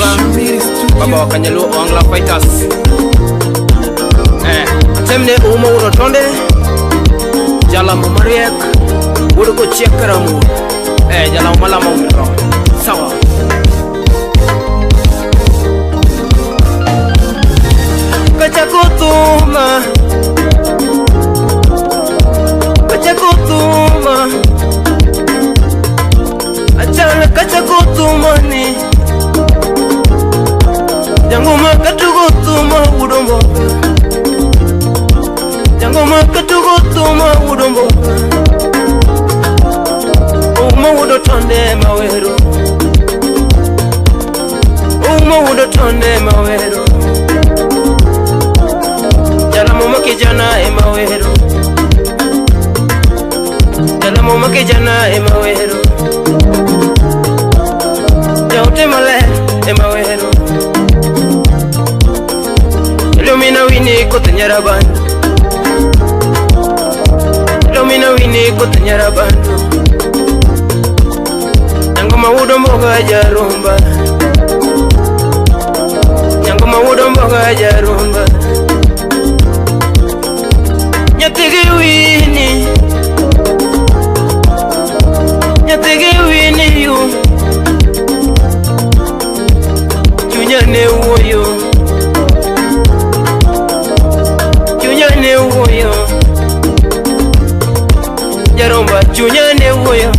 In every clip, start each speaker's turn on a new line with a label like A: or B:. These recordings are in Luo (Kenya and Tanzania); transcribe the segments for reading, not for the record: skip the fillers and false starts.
A: Baba Wakanyalu Angla Fighters. Temne uma uro tonde jala mamariek udo ko chekaramu jala malama umro sawa kachakutuma achala kachakutuma ni janguma katukutuma udombo Jangoma katugutuma udombo Uma udo tonde mawero Uma udo tonde mawero Jala mama kijana mawero Jala mama kijana mawero Jaute male mawero Ilumina wini kutanyara bandu Domina wini kutanyara bandu Nyangoma udo mboga jarumba Nyangoma udo mboga jarumba Nyatigi wini yu Chunyane uwoyo Chunyane uwoyo Jaromba chunyane uwoyo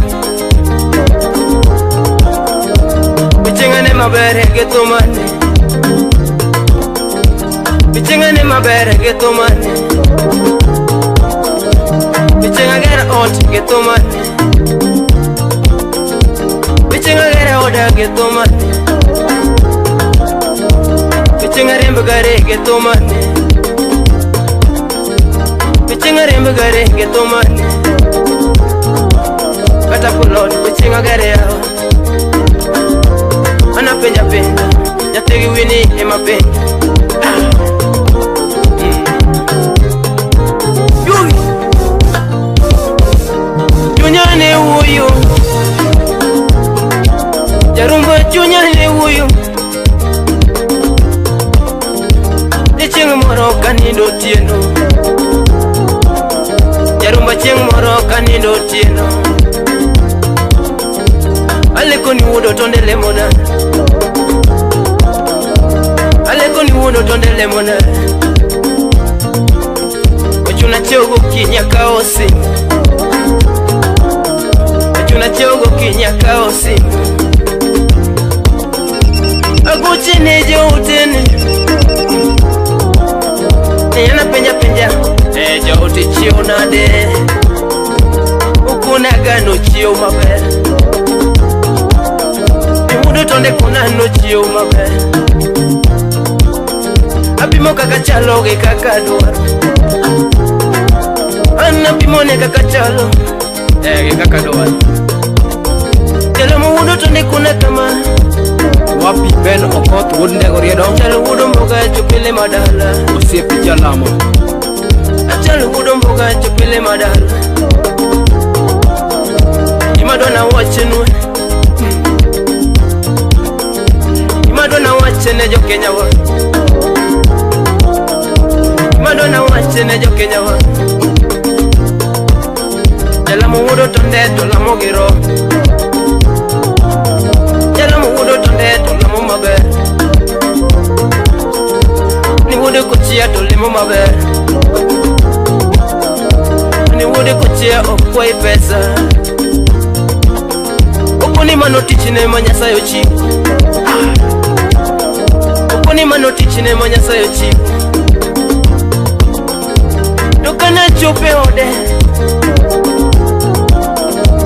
A: Bichengane mabere getomane Bichengane mabere getomane Bichengagera ot getomane Bichengagera oda getomane Bichengare mbagare getomane Bichengare mbagare getomane Kata puloni kuchinga gare yao Ana penja penja Nyategi wini ema penja Yui Chunyane uyo Jarumba chunyane uyo Nichinga moro kanindo tieno Jarumba chinga moro kanindo tieno Aleko ni wudo tonde lemona Aleko ni wudo tonde lemona Ochuna chogo kinya kaosi Ochuna chogo kinya kaosi Aguchi neje utene Niyana penja penja Jote chio nade Ukuna gano chio mabe Udo tonde kuna no chio mabe Abimo kakachalo ge kakadwa Anna bimone kakachalo ge kakadwa Jalo mo udo tonde kuna kama Wapi Ben Okot wudne goriedo Jalo udo mboga chupile madala Osiepi jalamo Jalo udo mboga chupile madala Imadona wachenwe Madonna wachene jo Kenya wa Madonna wachene jo Kenya wa Jala mo wudo tonde to la mo giro Jala mo wudo tonde to la mo mabe Ni wudo kuchia to le mo mabe Ni wudo kuchia okwai pesa Okuni manotichine manyasayo chi Okuni manotichine manyasayo chi Dokana chope ode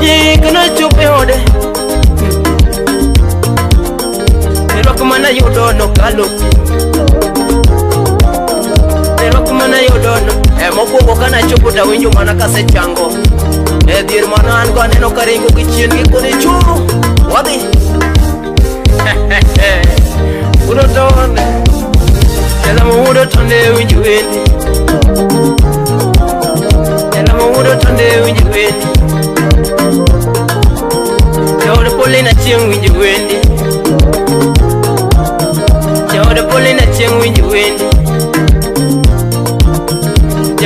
A: Ye kana chope ode Erokumana yodono kalopi Erokumana yodono Mokugo kana chopo da winjo mana kase chango Dir mana an ko neno karingo kichien gi kone churu Wadi Udo tonde Ela mo udo tonde winjo wendi Ela mo udo tonde winjo wendi Yore pole na chieng winjo wendi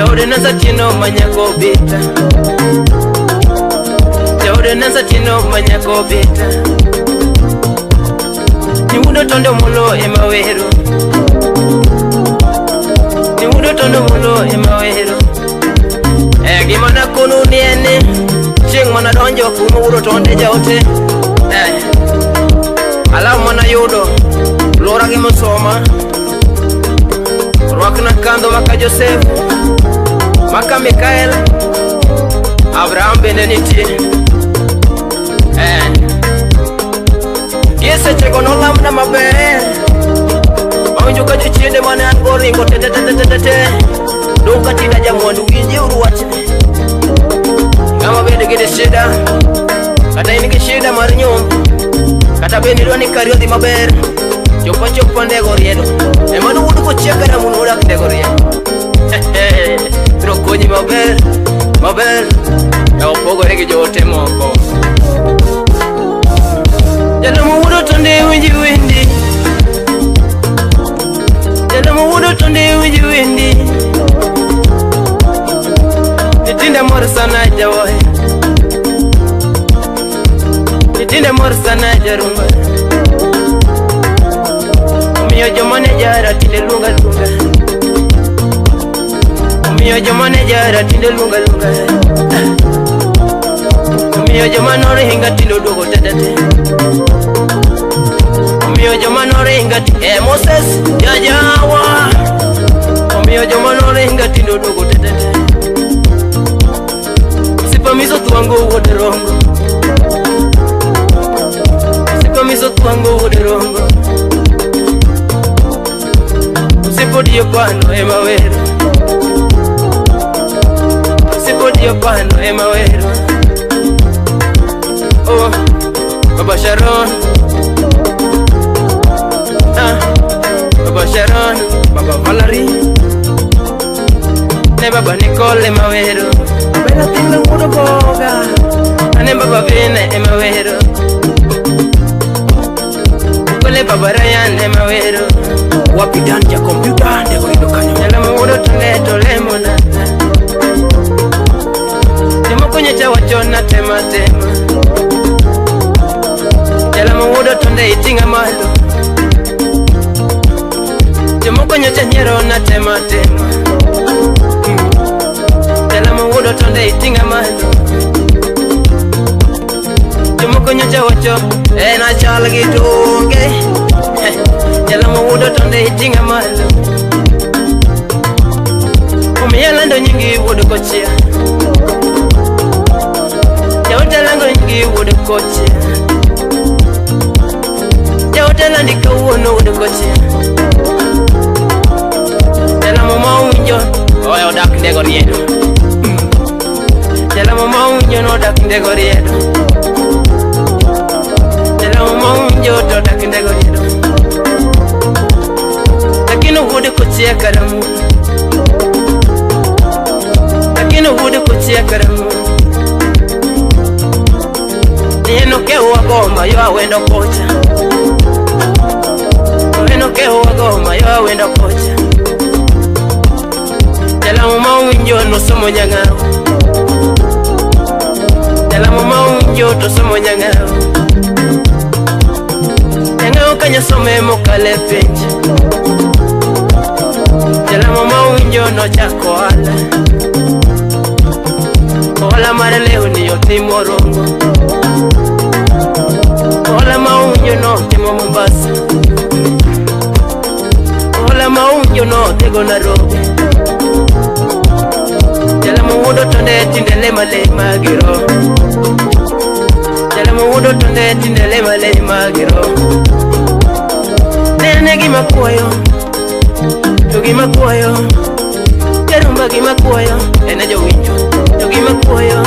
A: Jaude nasa tino manyako beta. Jaude nasa tino manyako beta. Niwudo tondo mulo emawero. Niwudo tondo mulo emawero. Gimana kono niene. Ching mana donjo kumu wudo tonde jaute. Alam mana yudo. Lora gimo soma. Rwakna kando maka Joseph, maka Mikael, Abraham beneniti. Kiese chego no lamna maber. Onjo ka chiende mane an goringo te. Doka tina jamondu winje uruachne. Kama bende gede shida. Kata ini ke shida mar nyombo. Kata bende dwani kariodhi maber. Chopa ndego riedo. Emanu wudu ko chekara mun udak ndego riedo. Tro konyi maber. Opogore gi jote moko. Jalamu wudu tonde winji windi. Jalamu wudu tonde winji windi. Nitinda mor sana jawoe. Nitinda mor sana jarumba. Miyo jomane jara tinde lunga. Miyo jomane jara tinde lunga. Miyo jomanore hinga tinde dogo tete. Miyo jomanore hinga Moses jajawa. Miyo jomanore hinga tinde dogo tete. Sipamiso tuango woderongo. Sipamiso tuango woderongo. Sipodio kwano emawero. Sipodio kwano emawero. Oh, Baba Sharon. Baba Sharon, Baba Valerie. Ne Baba Nicole emawero. Bella tinda mudo boga. Ane Baba Vene emawero. Kole Baba Ryan emawero. Wapi danja kompyuta ndego ido kanyo. Jalamu wudo tonde tolemona. Jomoko nyocha wachona tema. Jalamu wudo tonde itinga malo. Jomoko nyocha nyero na tema. Jalamu wudo tonde itinga malo. Jomoko nyocha wacho na chal gi tunge. Jalamu wudo tonde itinga malo. Umiyalando nyingi wudo kochia. Jautalando nyingi wudo kochia. Jautalandi kawuono wudo kochia. Jalamu maunjo oya odak ndego riedo. Jalamu maunjo no odak ndego riedo. Jalamu maunjo to odak ndego riedo. Lakini wudu kuchia karamu. Lakini wudu kuchia karamu. Nieno kewa goma yo awendo kocha. Nieno kewa goma yo awendo kocha. Jalamu maunjo no somo nyangao. Jalamu maunjo to somo nyangao. Nyangao kanya some mokale pench. Jalamu maunjo no chako ala. Ola mare leo ni yotimo rongo. Ola maunjo no timo Mombasa. Ola maunjo no tego Nairobi. Jalamu wudo tonde tinde lema giro. Jalamu wudo tonde tinde lema giro. Nene gima kuoyo. Gima kuoyo. Jarumba gima kuoyo. Ena jo winjo. Gima kuoyo.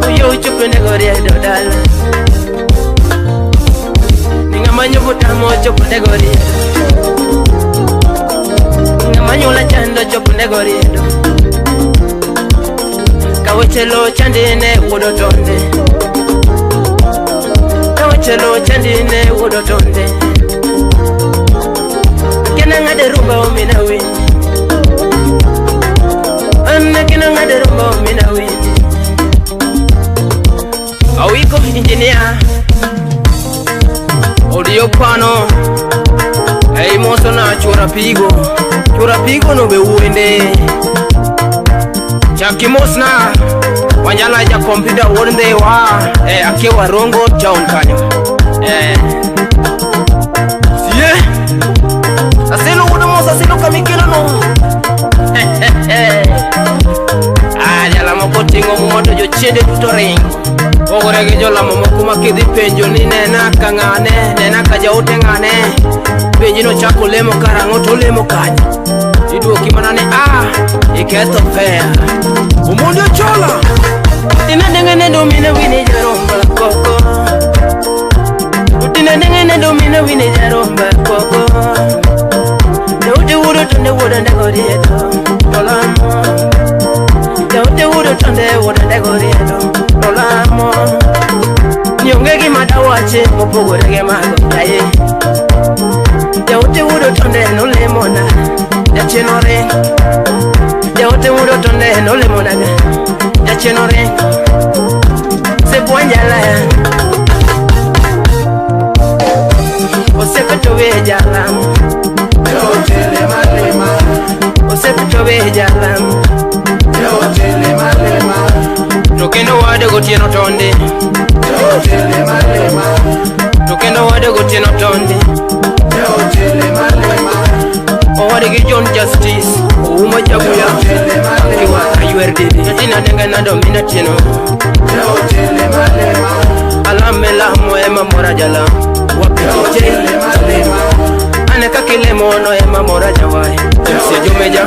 A: Uyo chupe ndego riedo dala. Ninga manyo butamo chupe ndego riedo. Ninga manyo la chando chupe ndego riedo. Kawechelo chandine wudo tonde. Kawechelo chandine wudo tonde. Kena ngade rumba omina wini. engineer Audio pano Ei moso na chura pigo no be uende Chaki mosna Wanyala ja computer wonde wa Akewa rongo town kanyo Siye Asilo wuda mosa asilo kamikilo no Jala moko tingo mumoto jo chende tutoring Ogorege jo lamo moko makidhi penjo ni nena ka ngane Nena ka jaote ngane Penjino chako lemo karango to lemo kanyo Iduoki manane iketho fea Umondio chola Tina dengene domine wine jaromba koko Tina dengene domine wine jaromba koko Daute wuro tonde wuro ndego riedo Dolamo Daute wuro tonde wuro ndego riedo Dolamo Nyongegi madawache Mopogorege mago yaye Daute wuro tonde nolemona Yachenore Daute wuro tonde nolemona Yachenore Se buonjala Osepetowe jalam Yotele malema Osepetowe jalam Yotele malema Tokendo wade gotieno tonde Yotele malema Tokendo wade gotieno tonde Yotele malema Owade gi John Justice Ouma jabuya Akiwa ayuerdidi Yatina nenga na domina tieno Yotele malema Alamela moema mora jalam Wapiti jay malema Aneka kile mono ema mora jawai Msia jumeja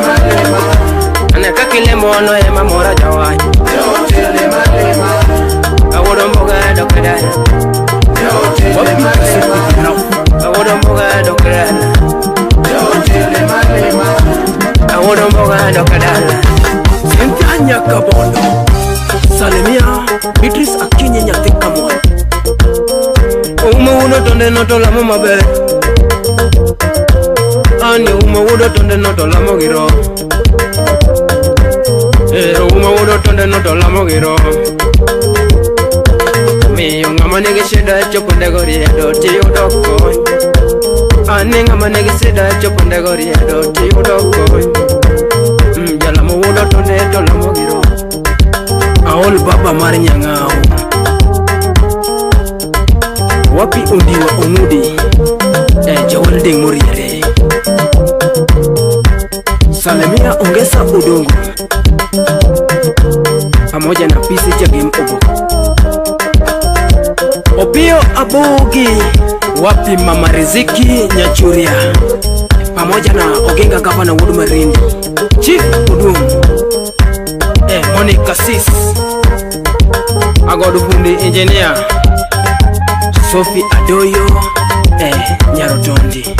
A: Aneka kile mono ema mora jawai Yotele malema Awodo mboga dokadana Yotele malema Awodo mboga dokadana Yotele malema Awodo mboga dokadana Sentanya kabondo Salemia Beatrice Akinyi nyati kamwa Uma uno tonde noto lamo mabe Ani uma uno tonde noto lamo giro Uma uno tonde noto lamo giro Miyo ngama nege sheda chopo ndegori edo tiyo doko Ani ngama nege sheda chopo ndegori edo tiyo doko Jala mo uno tonde to lamo giro Aol baba mari nyangao Wapi undiwa umudi Jawal ding muriere Salemia ongesa udongo Pamoja na pisi jagi mkobo Opio abugi Wapi mama Riziki Nyachuria Pamoja na Ogenga Gavana Wudu Marindi Chief Udum Monica Sis Agodu Fundi Engineer Sophie Adoyo Nyarotondi